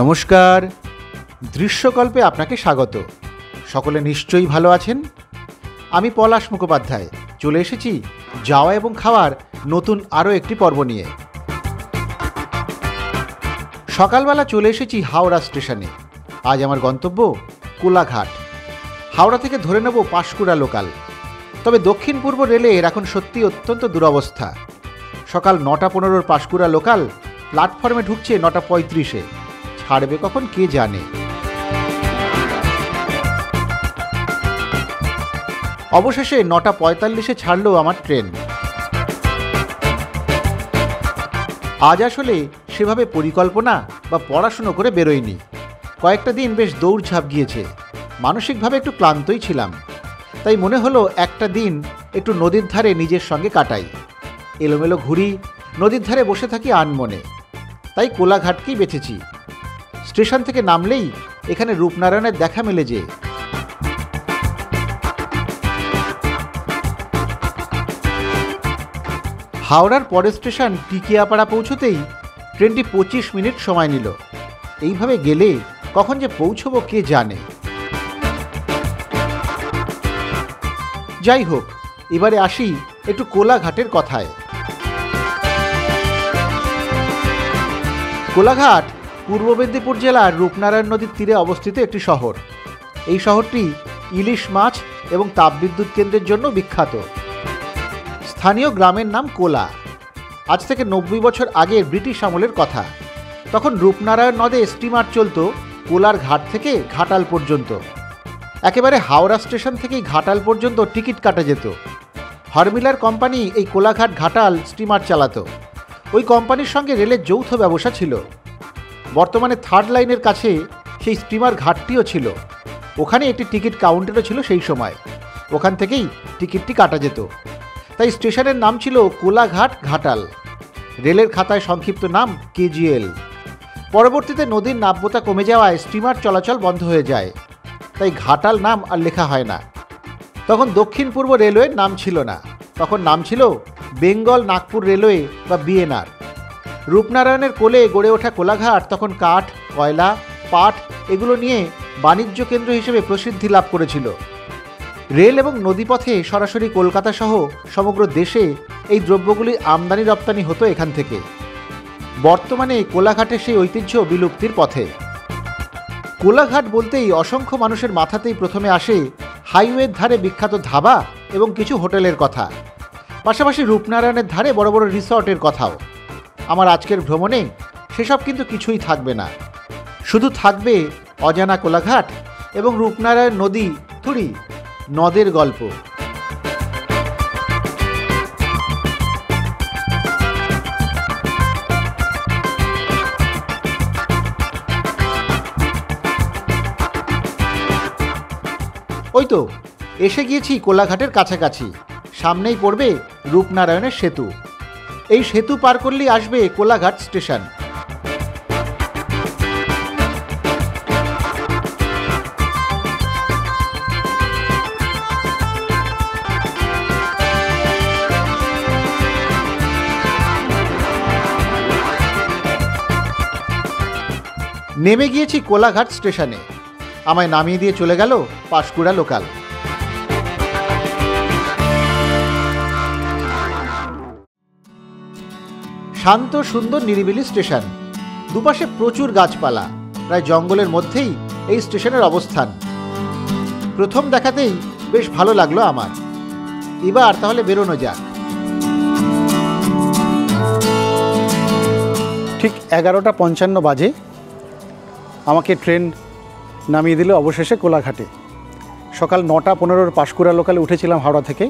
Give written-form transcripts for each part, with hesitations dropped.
নমস্কার, দৃশ্যকল্পে আপনাকে স্বাগত। সকলে নিশ্চয়ই ভালো আছেন। আমি পলাশ মুখোপাধ্যায় চলে এসেছি যাওয়া এবং খাওয়ার নতুন আরও একটি পর্ব নিয়ে। সকালবেলা চলে এসেছি হাওড়া স্টেশনে। আজ আমার গন্তব্য কোলাঘাট। হাওড়া থেকে ধরে নেব পাঁশকুড়া লোকাল। তবে দক্ষিণ পূর্ব রেলের এখন সত্যি অত্যন্ত দুরবস্থা। সকাল 9টা 15 পাঁশকুড়া লোকাল প্ল্যাটফর্মে ঢুকছে 9টা 35-এ। ছাড়বে কখন কে জানে। অবশেষে 9টা 45-এ ছাড়লো আমার ট্রেন। আজ আসলে সেভাবে পরিকল্পনা বা পড়াশুনো করে বেরোয়নি। কয়েকটা দিন বেশ দৌড়ঝাঁপ গিয়েছে। মানসিকভাবে একটু ক্লান্তই ছিলাম। তাই মনে হলো একটা দিন একটু নদীর ধারে নিজের সঙ্গে কাটাই। এলোমেলো ঘুরি, নদীর ধারে বসে থাকি আনমনে। তাই কোলাঘাটকেই বেছেছি। স্টেশন থেকে নামলেই এখানে রূপনারায়ণের দেখা মেলে যে। হাওড়ার পরের স্টেশন টিকিয়াপাড়া পৌঁছতেই ট্রেনটি 25 মিনিট সময় নিল। এইভাবে গেলে কখন যে পৌঁছবো কে জানে। যাই হোক, এবারে আসি একটু কোলাঘাটের কথায়। কোলাঘাট পূর্ব মেদিনীপুর জেলার রূপনারায়ণ নদীর তীরে অবস্থিত একটি শহর। এই শহরটি ইলিশ মাছ এবং তাপবিদ্যুৎ কেন্দ্রের জন্য বিখ্যাত। স্থানীয় গ্রামের নাম কোলা। আজ থেকে 90 বছর আগের ব্রিটিশ আমলের কথা। তখন রূপনারায়ণ নদে স্টিমার চলত কোলার ঘাট থেকে ঘাটাল পর্যন্ত। একেবারে হাওড়া স্টেশন থেকেই ঘাটাল পর্যন্ত টিকিট কাটা যেত। হরমিলার কোম্পানি এই কোলাঘাট ঘাটাল স্টিমার চালাতো। ওই কোম্পানির সঙ্গে রেলের যৌথ ব্যবসা ছিল। বর্তমানে 3rd লাইনের কাছে সেই স্টিমার ঘাটটিও ছিল। ওখানে একটি টিকিট কাউন্টারও ছিল সেই সময়। ওখান থেকেই টিকিটটি কাটা যেত। তাই স্টেশনের নাম ছিল কোলাঘাট ঘাটাল। রেলের খাতায় সংক্ষিপ্ত নাম কেজিএল। পরবর্তীতে নদীর নাব্যতা কমে যাওয়ায় স্টিমার চলাচল বন্ধ হয়ে যায়। তাই ঘাটাল নাম আর লেখা হয় না। তখন দক্ষিণ পূর্ব রেলওয়ের নাম ছিল না। তখন নাম ছিল বেঙ্গল নাগপুর রেলওয়ে বা বিএনআর। রূপনারায়ণের কোলে গড়ে ওঠা কোলাঘাট তখন কাঠ, কয়লা, পাট এগুলো নিয়ে বাণিজ্য কেন্দ্র হিসেবে প্রসিদ্ধি লাভ করেছিল। রেল এবং নদীপথে সরাসরি কলকাতা সহ সমগ্র দেশে এই দ্রব্যগুলি আমদানি রপ্তানি হতো এখান থেকে। বর্তমানে কোলাঘাটের সেই ঐতিহ্য বিলুপ্তির পথে। কোলাঘাট বলতেই অসংখ্য মানুষের মাথাতেই প্রথমে আসে হাইওয়ের ধারে বিখ্যাত ধাবা এবং কিছু হোটেলের কথা, পাশাপাশি রূপনারায়ণের ধারে বড় বড় রিসর্টের কথাও। আমার আজকের ভ্রমণে সেসব কিন্তু কিছুই থাকবে না। শুধু থাকবে অজানা কোলাঘাট এবং রূপনারায়ণ নদী থুড়ি নদের গল্প। ওই তো এসে গিয়েছি কোলাঘাটের কাছাকাছি। সামনেই পড়বে রূপনারায়ণের সেতু। এই সেতু পার করলেই আসবে কোলাঘাট স্টেশন। নেমে গিয়েছি কোলাঘাট স্টেশনে। আমায় নামিয়ে দিয়ে চলে গেল পাঁশকুড়া লোকাল। শান্ত সুন্দর নিরিবিলি স্টেশন। দুপাশে প্রচুর গাছপালা। প্রায় জঙ্গলের মধ্যেই এই স্টেশনের অবস্থান। প্রথম দেখাতেই বেশ ভালো লাগলো আমার। এবার তাহলে বেরোনো যাক। ঠিক 11টা 55 বাজে আমাকে ট্রেন নামিয়ে দিল অবশেষে কোলাঘাটে। সকাল 9টা 15 পাঁশকুড়া লোকালে উঠেছিলাম হাওড়া থেকে।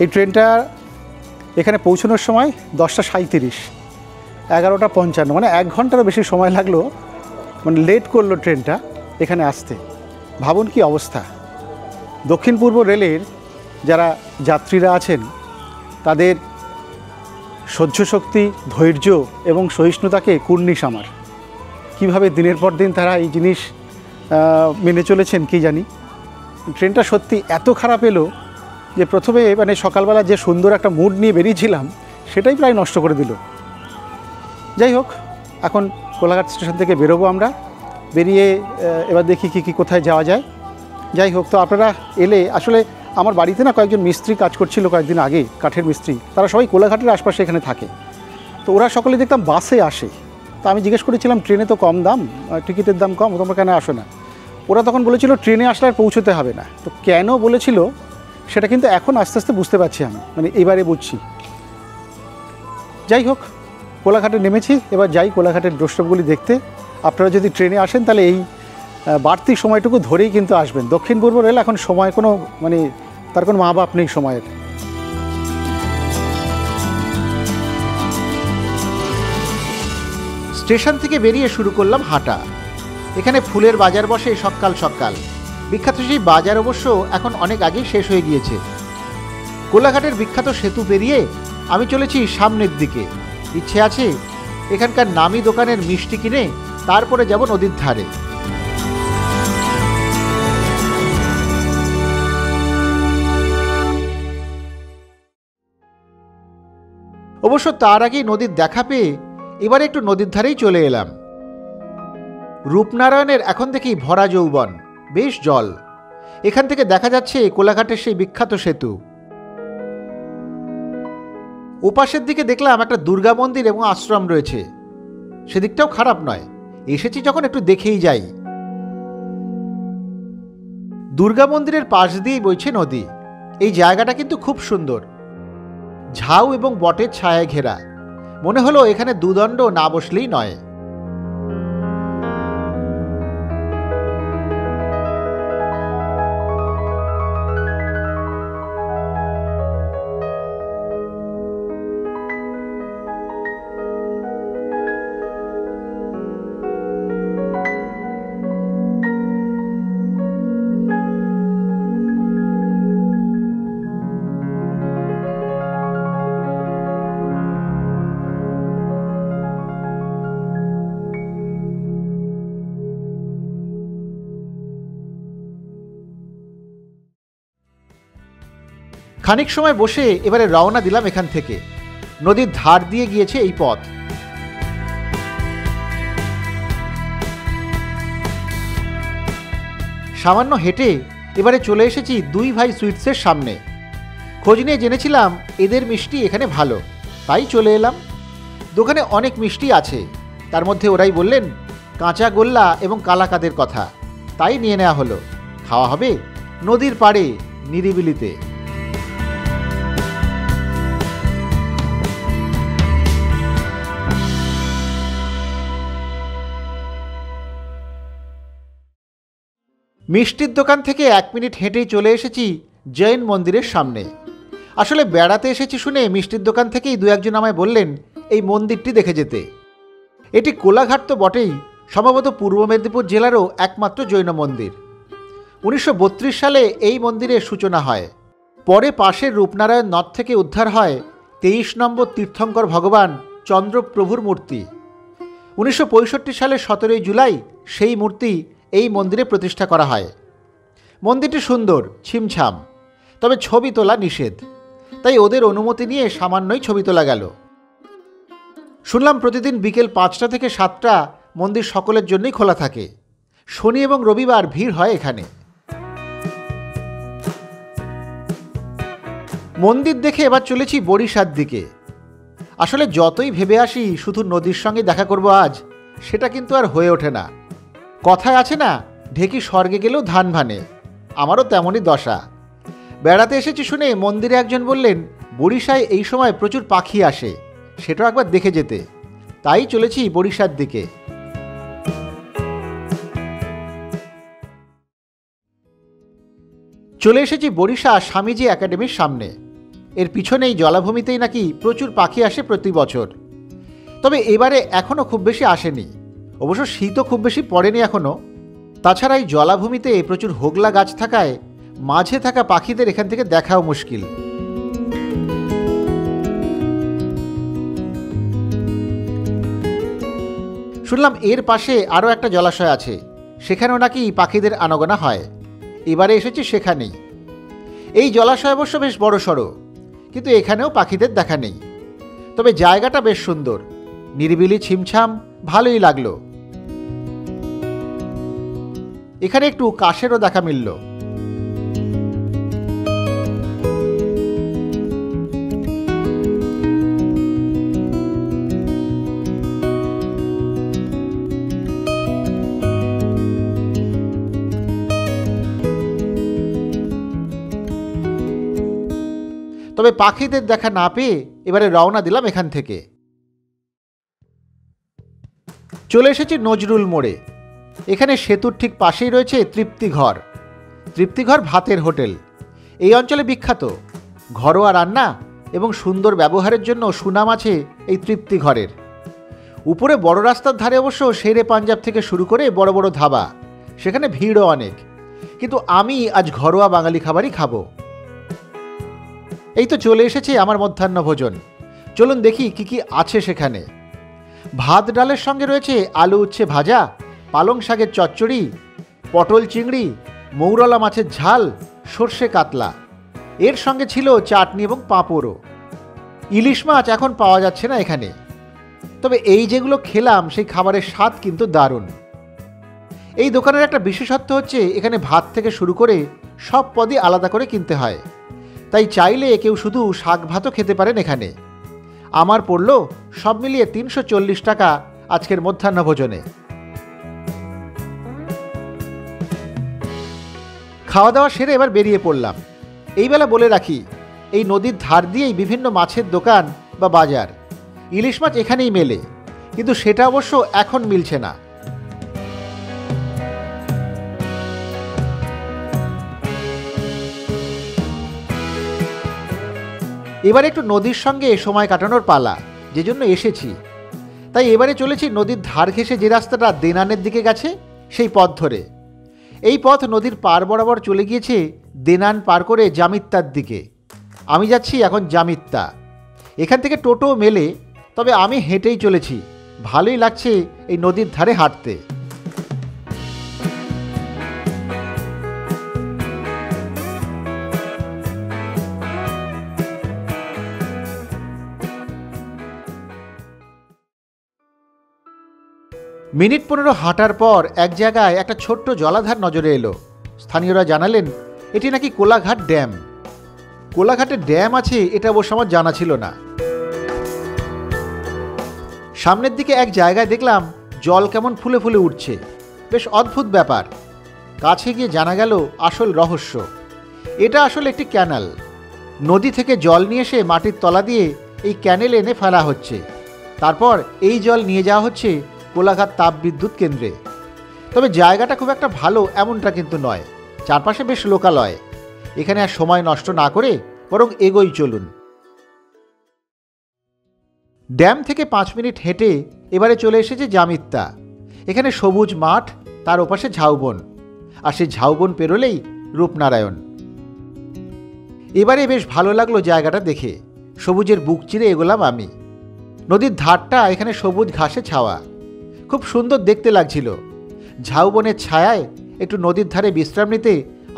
এই ট্রেনটা এখানে পৌঁছানোর সময় 10টা 37, 11টা 55, মানে 1 ঘন্টারও বেশি সময় লাগলো। মানে লেট করলো ট্রেনটা এখানে আসতে। ভাবুন কি অবস্থা। দক্ষিণ পূর্ব রেলের যারা যাত্রীরা আছেন তাদের সহ্যশক্তি, ধৈর্য এবং সহিষ্ণুতাকে কুর্নিশ আমার। কীভাবে দিনের পর দিন তারা এই জিনিস মেনে চলেছেন কি জানি। ট্রেনটা সত্যি এত খারাপ এলো যে প্রথমে মানে সকালবেলা যে সুন্দর একটা মুড নিয়ে বেরিয়েছিলাম সেটাই প্রায় নষ্ট করে দিল। যাই হোক, এখন কোলাঘাট স্টেশন থেকে বেরোবো আমরা। বেরিয়ে এবার দেখি কি কোথায় যাওয়া যায়। যাই হোক, তো আপনারা এলে, আসলে আমার বাড়িতে না কয়েকজন মিস্ত্রি কাজ করছিল কয়েকদিন আগে, কাঠের মিস্ত্রি, তারা সবাই কোলাঘাটের আশপাশে এখানে থাকে। তো ওরা সকলে দেখতাম বাসে আসে। তো আমি জিজ্ঞেস করেছিলাম ট্রেনে তো কম দাম, টিকিটের দাম কম, তোমরা কেন আসো না? ওরা তখন বলেছিল ট্রেনে আসলে আর পৌঁছতে হবে না। তো কেন বলেছিল সেটা কিন্তু এখন আস্তে আস্তে বুঝতে পারছি আমি, মানে এবারে বুঝছি। যাই হোক, কোলাঘাটে নেমেছি, এবার যাই কোলাঘাটের দ্রষ্টব্যগুলি দেখতে। আপনারা যদি ট্রেনে আসেন তাহলে এই বাড়তি সময়টুকু ধরেই কিন্তু আসবেন। দক্ষিণ পূর্ব রেল এখন সময় কোনো, মানে তার কোনো মা বাপ নেই সময়ের। স্টেশন থেকে বেরিয়ে শুরু করলাম হাঁটা। এখানে ফুলের বাজার বসে সকাল সকাল। বিখ্যাত সেই বাজার অবশ্য এখন অনেক আগেই শেষ হয়ে গিয়েছে। কোলাঘাটের বিখ্যাত সেতু পেরিয়ে আমি চলেছি সামনের দিকে। ইচ্ছে আছে এখানকার নামি দোকানের মিষ্টি কিনে তারপরে যাব নদীর ধারে। অবশ্য তার আগেই নদীর দেখা পেয়ে এবারে একটু নদীর ধারেই চলে এলাম। রূপনারায়ণের এখন দেখি ভরা যৌবন, বেশ জল। এখান থেকে দেখা যাচ্ছে কোলাঘাটের সেই বিখ্যাত সেতু। ওপাশের দিকে দেখলাম একটা দুর্গা মন্দির এবং আশ্রম রয়েছে, সেদিকটাও খারাপ নয়। এসেছি যখন একটু দেখেই যাই। দুর্গা মন্দিরের পাশ দিয়েই বইছে নদী। এই জায়গাটা কিন্তু খুব সুন্দর, ঝাউ এবং বটের ছায়ায় ঘেরা। মনে হলো এখানে দুদণ্ড না বসলেই নয়। খানিক সময় বসে এবারে রওনা দিলাম এখান থেকে। নদীর ধার দিয়ে গিয়েছে এই পথ। সামান্য হেঁটে এবারে চলে এসেছি দুই ভাই সুইটসের সামনে। খোঁজ নিয়ে জেনেছিলাম এদের মিষ্টি এখানে ভালো, তাই চলে এলাম। দোকানে অনেক মিষ্টি আছে, তার মধ্যে ওরাই বললেন কাঁচা গোল্লা এবং কালাকাদের কথা, তাই নিয়ে নেওয়া হলো। খাওয়া হবে নদীর পাড়ে নিরিবিলিতে। মিষ্টির দোকান থেকে 1 মিনিট হেঁটেই চলে এসেছি জৈন মন্দিরের সামনে। আসলে বেড়াতে এসেছি শুনে মিষ্টির দোকান থেকেই দু একজন আমায় বললেন এই মন্দিরটি দেখে যেতে। এটি কোলাঘাট তো বটেই, সম্ভবত পূর্ব মেদিনীপুর জেলারও একমাত্র জৈন মন্দির। 1932 সালে এই মন্দিরের সূচনা হয়। পরে পাশের রূপনারায়ণ নদ থেকে উদ্ধার হয় 23 নম্বর তীর্থঙ্কর ভগবান চন্দ্রপ্রভুর মূর্তি। 1965 সালের 17 জুলাই সেই মূর্তি এই মন্দিরে প্রতিষ্ঠা করা হয়। মন্দিরটি সুন্দর, ছিমছাম, তবে ছবি তোলা নিষেধ, তাই ওদের অনুমতি নিয়ে সামান্যই ছবি তোলা গেল। শুনলাম প্রতিদিন বিকেল 5টা থেকে 7টা মন্দির সকলের জন্যই খোলা থাকে। শনি এবং রবিবার ভিড় হয় এখানে। মন্দির দেখে এবার চলেছি বড়িশার দিকে। আসলে যতই ভেবে আসি শুধু নদীর সঙ্গে দেখা করব আজ, সেটা কিন্তু আর হয়ে ওঠে না। কথায় আছে না, ঢেকি স্বর্গে গেলেও ধান ভানে, আমারও তেমনই দশা। বেড়াতে এসেছি শুনে মন্দিরে একজন বললেন বড়িশায় এই সময় প্রচুর পাখি আসে, সেটাও একবার দেখে যেতে, তাই চলেছি বড়িশার দিকে। চলে এসেছি বড়িশা স্বামীজি একাডেমির সামনে। এর পিছনেই জলাভূমিতেই নাকি প্রচুর পাখি আসে প্রতি বছর, তবে এবারে এখনও খুব বেশি আসেনি। অবশ্য শীতও খুব বেশি পড়েনি এখনও। তাছাড়া এই জলাভূমিতে প্রচুর হোগলা গাছ থাকায় মাঝে থাকা পাখিদের এখান থেকে দেখাও মুশকিল। শুনলাম এর পাশে আরও একটা জলাশয় আছে, সেখানেও নাকি পাখিদের আনাগোনা হয়। এবারে এসেছি সেখানেই। এই জলাশয় অবশ্য বেশ বড় সড়ো, কিন্তু এখানেও পাখিদের দেখা নেই। তবে জায়গাটা বেশ সুন্দর। নিরিবিলি ছিমছাম, ভালোই লাগলো। এখানে একটু কাশেরও দেখা মিলল। তবে পাখিদের দেখা না পেয়ে এবারে রওনা দিলাম এখান থেকে। চলে এসেছি নজরুল মোড়ে। এখানে সেতুর ঠিক পাশেই রয়েছে তৃপ্তিঘর। তৃপ্তিঘর ভাতের হোটেল। এই অঞ্চলে বিখ্যাত। ঘরোয়া রান্না এবং সুন্দর ব্যবহারের জন্য সুনাম আছে এই তৃপ্তিঘরের। উপরে বড় রাস্তার ধারে অবশ্য শেরে পাঞ্জাব থেকে শুরু করে বড় বড় ধাবা, সেখানে ভিড়ও অনেক। কিন্তু আমি আজ ঘরোয়া বাঙালি খাবারই খাবো। এই তো চলে এসেছে আমার মধ্যাহ্ন ভোজন। চলুন দেখি কি কি আছে সেখানে। ভাত ডালের সঙ্গে রয়েছে আলু উচ্ছে ভাজা, পালং শাকের চচ্চড়ি, পটল চিংড়ি, মৌরলা মাছের ঝাল, সর্ষে কাতলা। এর সঙ্গে ছিল চাটনি এবং পাঁপড়ও। ইলিশ মাছ এখন পাওয়া যাচ্ছে না এখানে। তবে এই যেগুলো খেলাম সেই খাবারের স্বাদ কিন্তু দারুণ। এই দোকানের একটা বিশেষত্ব হচ্ছে এখানে ভাত থেকে শুরু করে সব পদই আলাদা করে কিনতে হয়। তাই চাইলে কেউ শুধু শাক ভাতও খেতে পারেন এখানে। আমার পড়ল সব মিলিয়ে 340 টাকা আজকের মধ্যাহ্ন ভোজনে। খাওয়া দাওয়া সেরে এবার বেরিয়ে পড়লাম। এই বেলা বলে রাখি, এই নদীর ধার দিয়েই বিভিন্ন মাছের দোকান বা বাজার। ইলিশ মাছ এখানেই মেলে, কিন্তু সেটা অবশ্য এখন মিলছে না। এবার একটু নদীর সঙ্গে সময় কাটানোর পালা, যে জন্য এসেছি। তাই এবারে চলেছি নদীর ধার ঘেঁষে যে রাস্তাটা দেনানের দিকে গেছে সেই পথ ধরে। এই পথ নদীর পার বরাবর চলে গিয়েছে দেনান পার করে জামিত্তার দিকে। আমি যাচ্ছি এখন জামিত্তা। এখান থেকে টোটো মেলে, তবে আমি হেঁটেই চলেছি। ভালোই লাগছে এই নদীর ধারে হাঁটতে। মিনিট 15 হাঁটার পর এক জায়গায় একটা ছোট্ট জলাধার নজরে এলো। স্থানীয়রা জানালেন এটি নাকি কোলাঘাট ড্যাম। কোলাঘাটে ড্যাম আছে এটা অবশ্য আমার জানা ছিল না। সামনের দিকে এক জায়গায় দেখলাম জল কেমন ফুলে ফুলে উঠছে। বেশ অদ্ভুত ব্যাপার। কাছে গিয়ে জানা গেল আসল রহস্য। এটা আসলে একটি ক্যানাল। নদী থেকে জল নিয়ে এসে মাটির তলা দিয়ে এই ক্যানেলে এনে ফেলা হচ্ছে। তারপর এই জল নিয়ে যাওয়া হচ্ছে কোলাঘাট তাপবিদ্যুৎ কেন্দ্রে। তবে জায়গাটা খুব একটা ভালো এমনটা কিন্তু নয়। চারপাশে বেশ লোকালয়। এখানে আর সময় নষ্ট না করে বরং এগোই চলুন। ড্যাম থেকে 5 মিনিট হেঁটে এবারে চলে এসেছে জামিত্তা। এখানে সবুজ মাঠ, তার ওপাশে ঝাউবন, আর সেই ঝাউবন পেরোলেই রূপনারায়ণ। এবারে বেশ ভালো লাগলো জায়গাটা দেখে। সবুজের বুক চিরে এগোলাম আমি। নদীর ধারটা এখানে সবুজ ঘাসে ছাওয়া, খুব সুন্দর দেখতে লাগছিল। ঝাউবনের ছায়ায় একটু নদীর ধারে বিশ্রাম নিতে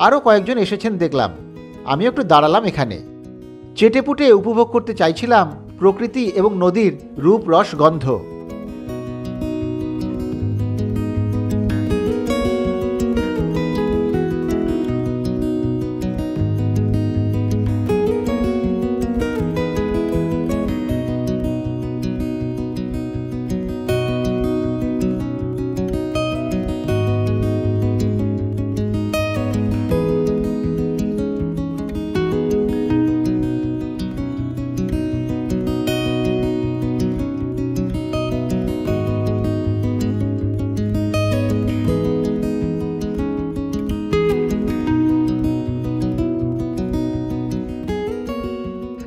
আরও কয়েকজন এসেছেন দেখলাম। আমিও একটু দাঁড়ালাম এখানে। চেটেপুটে উপভোগ করতে চাইছিলাম প্রকৃতি এবং নদীর রূপ রস গন্ধ।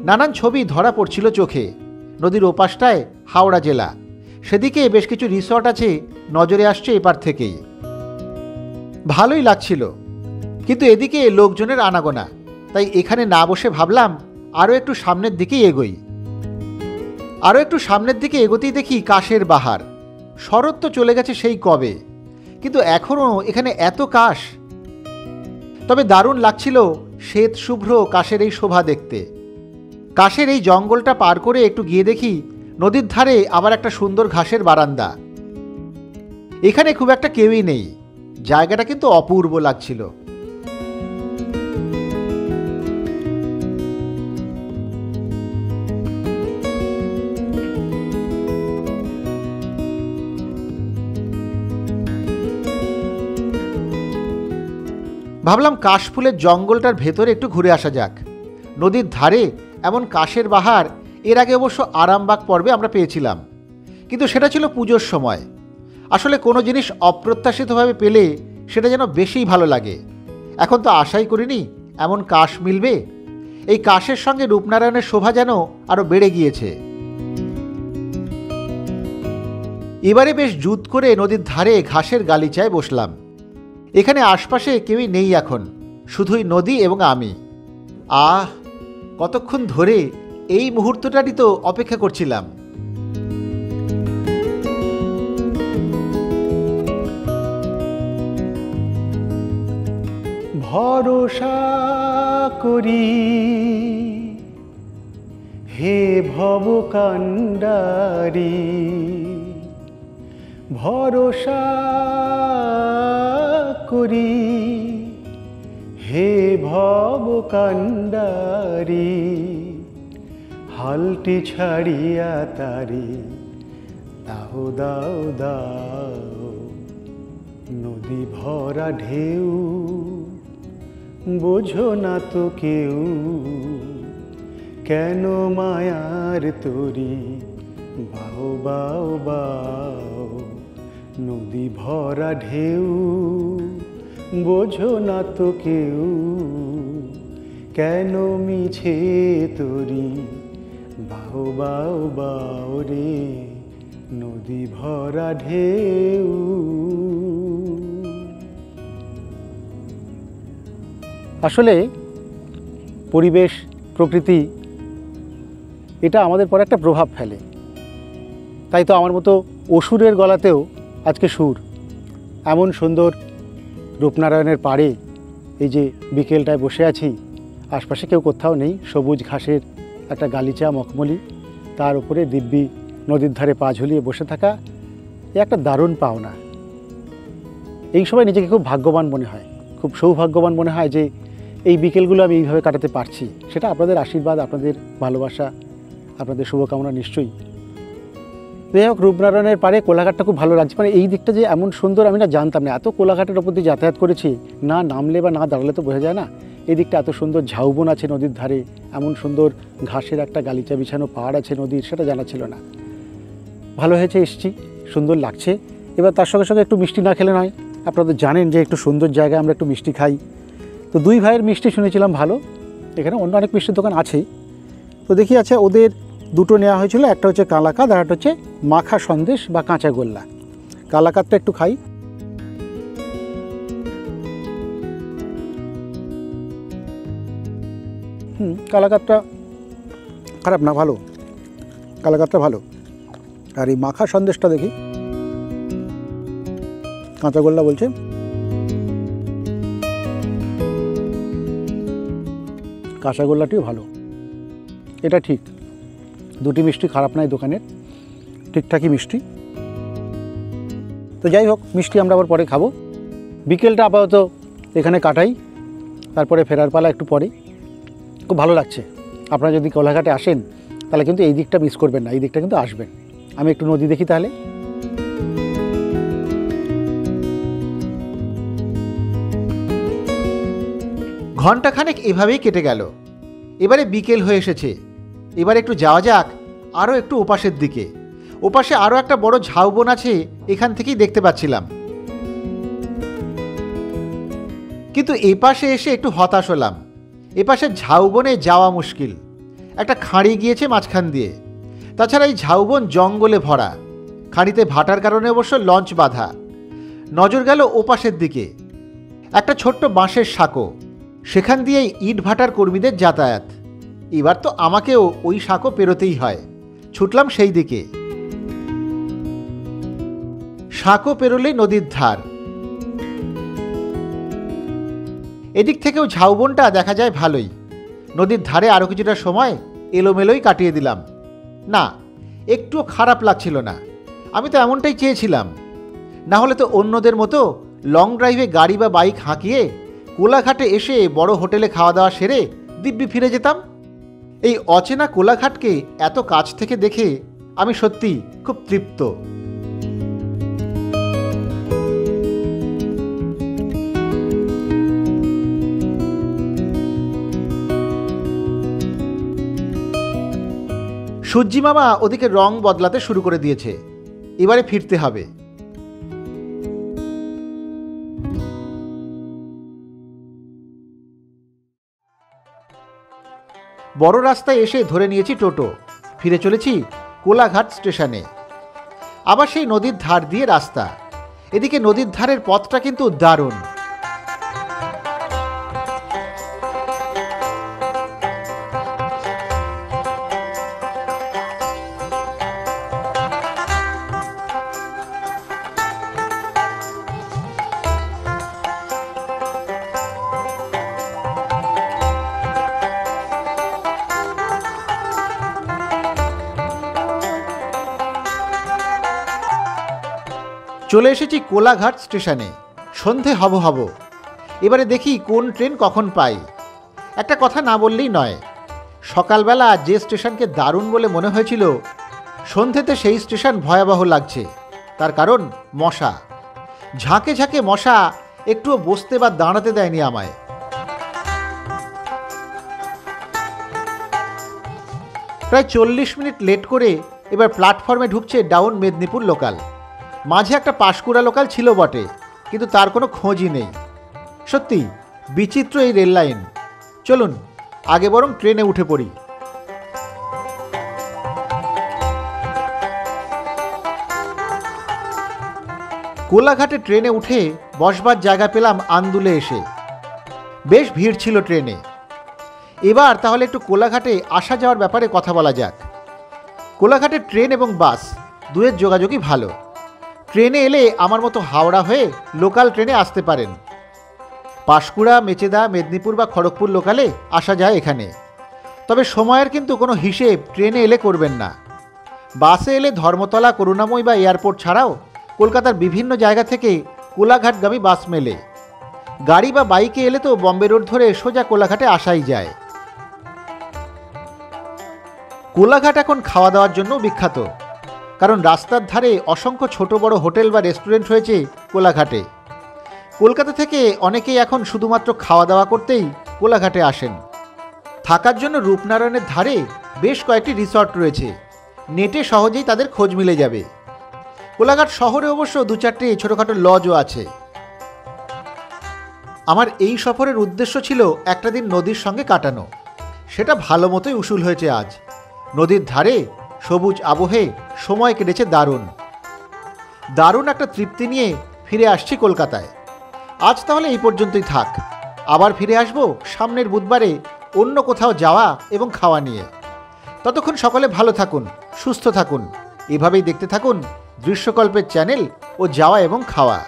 নানান ছবি ধরা পড়ছিল চোখে। নদীর ওপাশটায় হাওড়া জেলা, সেদিকে বেশ কিছু রিসর্ট আছে, নজরে আসছে এপার থেকেই। ভালোই লাগছিল, কিন্তু এদিকে লোকজনের আনাগোনা। তাই এখানে না বসে ভাবলাম আরও একটু সামনের দিকেই এগোই। আরও একটু সামনের দিকে এগোতেই দেখি কাশের বাহার। শরৎ তো চলে গেছে সেই কবে, কিন্তু এখনও এখানে এত কাশ। তবে দারুণ লাগছিল শ্বেত শুভ্র কাশের এই শোভা দেখতে। কাশের এই জঙ্গলটা পার করে একটু গিয়ে দেখি নদীর ধারে আবার একটা সুন্দর ঘাসের বারান্দা। এখানে খুব একটা কেউই নেই, জায়গাটা কিন্তু অপূর্ব লাগছিল। ভাবলাম কাশফুলের জঙ্গলটার ভেতরে একটু ঘুরে আসা যাক। নদীর ধারে এমন কাশের বাহার এর আগে অবশ্য আরামবাগ পর্বে আমরা পেয়েছিলাম, কিন্তু সেটা ছিল পুজোর সময়। আসলে কোনো জিনিস অপ্রত্যাশিতভাবে পেলে সেটা যেন বেশিই ভালো লাগে। এখন তো আশাই করিনি এমন কাশ মিলবে। এই কাশের সঙ্গে রূপনারায়ণের শোভা যেন আরও বেড়ে গিয়েছে। এবারে বেশ জুত করে নদীর ধারে ঘাসের গালিচায় বসলাম। এখানে আশপাশে কেউই নেই এখন, শুধুই নদী এবং আমি। কতক্ষণ ধরে এই মুহূর্তটারই তো অপেক্ষা করছিলাম। ভরসা করি হে ভব কান্ডারি, ভরসা করি হে ভব কান্ডারি, হালটি ছাড়িয়া তারি দাও দাও দাও, নদী ভরা ঢেউ বোঝো না তো কেউ, কেন মায়ার তরি বাও বাও বাও, নদী ভরা ঢেউ বোঝো না তো কেউ, কেন মিছে তরি বাও বাও বাও রে, নদী ভরা ঢেউ। আসলে পরিবেশ প্রকৃতি এটা আমাদের পর একটা প্রভাব ফেলে। তাই তো আমার মতো অসুরের গলাতেও আজকে সুর। এমন সুন্দর রূপনারায়ণের পাড়ে এই যে বিকেলটায় বসে আছি, আশপাশে কেউ কোথাও নেই, সবুজ ঘাসের একটা গালিচা মখমলি, তার উপরে দিব্যি নদীর ধারে পা ঝুলিয়ে বসে থাকা, এ একটা দারুণ পাওনা। এই সময় নিজেকে খুব ভাগ্যবান মনে হয়, খুব সৌভাগ্যবান মনে হয় যে এই বিকেলগুলো আমি এইভাবে কাটাতে পারছি। সেটা আপনাদের আশীর্বাদ, আপনাদের ভালোবাসা, আপনাদের শুভকামনা নিশ্চয়ই। যাই হোক, রূপনারায়ণের পাড়ে কোলাঘাটটা খুব ভালো লাগছে। মানে এই দিকটা যে এমন সুন্দর আমি না জানতাম না। এত কোলাঘাটের ওপর দিয়ে যাতায়াত করেছি, না নামলে বা না দাঁড়ালে তো বোঝা যায় না এই দিকটা এত সুন্দর ঝাউবন আছে নদীর ধারে, এমন সুন্দর ঘাসের একটা গালিচা বিছানো পাহাড় আছে নদীর, সেটা জানা ছিল না। ভালো হয়েছে এসছি, সুন্দর লাগছে। এবার তার সঙ্গে সঙ্গে একটু মিষ্টি না খেলে নয়। আপনারা জানেন যে একটু সুন্দর জায়গায় আমরা একটু মিষ্টি খাই। তো দুই ভাইয়ের মিষ্টি শুনেছিলাম ভালো, এখানে অন্য অনেক মিষ্টির দোকান আছেই। তো দেখি আছে ওদের দুটো নেওয়া হয়েছিল, একটা হচ্ছে কালাকাঁদ আর একটা হচ্ছে মাখা সন্দেশ বা কাঁচা গোল্লা। কালাকাঁদটা একটু খাই। কালাকাঁদটা খারাপ না, ভালো, কালাকাঁদটা ভালো। আর এই মাখা সন্দেশটা দেখি, কাঁচা গোল্লা বলছে। কাঁচাগোল্লাটিও ভালো, এটা ঠিক। দুটি মিষ্টি খারাপ নয় দোকানের, ঠিকঠাকই মিষ্টি। তো যাই হোক, মিষ্টি আমরা আবার পরে খাবো। বিকেলটা আপাতত এখানে কাটাই, তারপরে ফেরার পালা একটু পরে। খুব ভালো লাগছে। আপনারা যদি কোলাঘাটে আসেন তাহলে কিন্তু এই দিকটা মিস করবেন না, এই দিকটা কিন্তু আসবেন। আমি একটু নদী দেখি তাহলে। ঘণ্টাখানেক এভাবেই কেটে গেল। এবারে বিকেল হয়ে এসেছে। এবার একটু যাওয়া যাক আরও একটু ওপাশের দিকে। ওপাশে আরও একটা বড় ঝাউবন আছে, এখান থেকেই দেখতে পাচ্ছিলাম। কিন্তু এপাশে এসে একটু হতাশ হলাম। এপাশে ঝাউবনে যাওয়া মুশকিল, একটা খাঁড়ি গিয়েছে মাঝখান দিয়ে। তাছাড়া এই ঝাউবন জঙ্গলে ভরা, খাঁড়িতে ভাটার কারণে অবশ্য লঞ্চ বাঁধা। নজর গেল ওপাশের দিকে, একটা ছোট্ট বাঁশের সাঁকো, সেখান দিয়েই ইট ভাটার কর্মীদের যাতায়াত। এবার তো আমাকেও ওই সাঁকো পেরোতেই হয়। ছুটলাম সেই দিকে। সাঁকো পেরোলেই নদীর ধার। এদিক থেকেও ঝাউবনটা দেখা যায় ভালোই। নদীর ধারে আরও কিছুটা সময় এলোমেলোই কাটিয়ে দিলাম। না, একটুও খারাপ লাগছিল না। আমি তো এমনটাই চেয়েছিলাম। না হলে তো অন্যদের মতো লং ড্রাইভে গাড়ি বা বাইক হাঁকিয়ে কোলাঘাটে এসে বড় হোটেলে খাওয়া দাওয়া সেরে দিব্যি ফিরে যেতাম। এই অচেনা কোলাঘাটকে এত কাছ থেকে দেখে আমি সত্যি খুব তৃপ্ত। সূর্যি মামা ওদিকে রং বদলাতে শুরু করে দিয়েছে। এবারে ফিরতে হবে। বড় রাস্তায় এসে ধরে নিয়েছি টোটো। ফিরে চলেছি কোলাঘাট স্টেশনে। আবার সেই নদীর ধার দিয়ে রাস্তা। এদিকে নদীর ধারের পথটা কিন্তু দারুণ। চলে এসেছি কোলাঘাট স্টেশনে। সন্ধে হব হব। এবারে দেখি কোন ট্রেন কখন পাই। একটা কথা না বললেই নয়, সকালবেলা যে স্টেশনকে দারুণ বলে মনে হয়েছিল, সন্ধেতে সেই স্টেশন ভয়াবহ লাগছে। তার কারণ মশা। ঝাঁকে ঝাঁকে মশা একটুও বসতে বা দাঁড়াতে দেয়নি আমায়। প্রায় 40 মিনিট লেট করে এবার প্ল্যাটফর্মে ঢুকছে ডাউন মেদিনীপুর লোকাল। মাঝে একটা পাঁশকুড়া লোকাল ছিল বটে, কিন্তু তার কোনো খোঁজই নেই। সত্যি বিচিত্র এই রেল লাইন। চলুন আগে বরং ট্রেনে উঠে পড়ি। কোলাঘাটে ট্রেনে উঠে বসবার জায়গা পেলাম আন্দুলে এসে। বেশ ভিড় ছিল ট্রেনে। এবার তাহলে একটু কোলাঘাটে আসা যাওয়ার ব্যাপারে কথা বলা যাক। কোলাঘাটে ট্রেন এবং বাস দুয়ের যোগাযোগই ভালো। ট্রেনে এলে আমার মতো হাওড়া হয়ে লোকাল ট্রেনে আসতে পারেন। পাঁশকুড়া, মেচেদা, মেদিনীপুর বা খড়গপুর লোকালে আসা যায় এখানে। তবে সময়ের কিন্তু কোনো হিসেব ট্রেনে এলে করবেন না। বাসে এলে ধর্মতলা, করুণাময়ী বা এয়ারপোর্ট ছাড়াও কলকাতার বিভিন্ন জায়গা থেকে কোলাঘাটগামী বাস মেলে। গাড়ি বা বাইকে এলে তো বম্বে রোড ধরে সোজা কোলাঘাটে আসাই যায়। কোলাঘাট এখন খাওয়া দাওয়ার জন্য বিখ্যাত, কারণ রাস্তার ধারে অসংখ্য ছোট বড় হোটেল বা রেস্টুরেন্ট হয়েছে কোলাঘাটে। কলকাতা থেকে অনেকেই এখন শুধুমাত্র খাওয়া দাওয়া করতেই কোলাঘাটে আসেন। থাকার জন্য রূপনারায়ণের ধারে বেশ কয়েকটি রিসর্ট রয়েছে। নেটে সহজেই তাদের খোঁজ মিলে যাবে। কোলাঘাট শহরে অবশ্য 2-4টি ছোটোখাটো লজও আছে। আমার এই সফরের উদ্দেশ্য ছিল একটা দিন নদীর সঙ্গে কাটানো। সেটা ভালো মতোই উসুল হয়েছে আজ। নদীর ধারে সবুজ আবহে সময় কেটেছে দারুণ। দারুণ একটা তৃপ্তি নিয়ে ফিরে আসছি কলকাতায়। আজ তাহলে এই পর্যন্তই থাক। আবার ফিরে আসব সামনের বুধবারে অন্য কোথাও যাওয়া এবং খাওয়া নিয়ে। ততক্ষণ সকলে ভালো থাকুন, সুস্থ থাকুন। এভাবেই দেখতে থাকুন দৃশ্যকল্পের চ্যানেল ও যাওয়া এবং খাওয়া।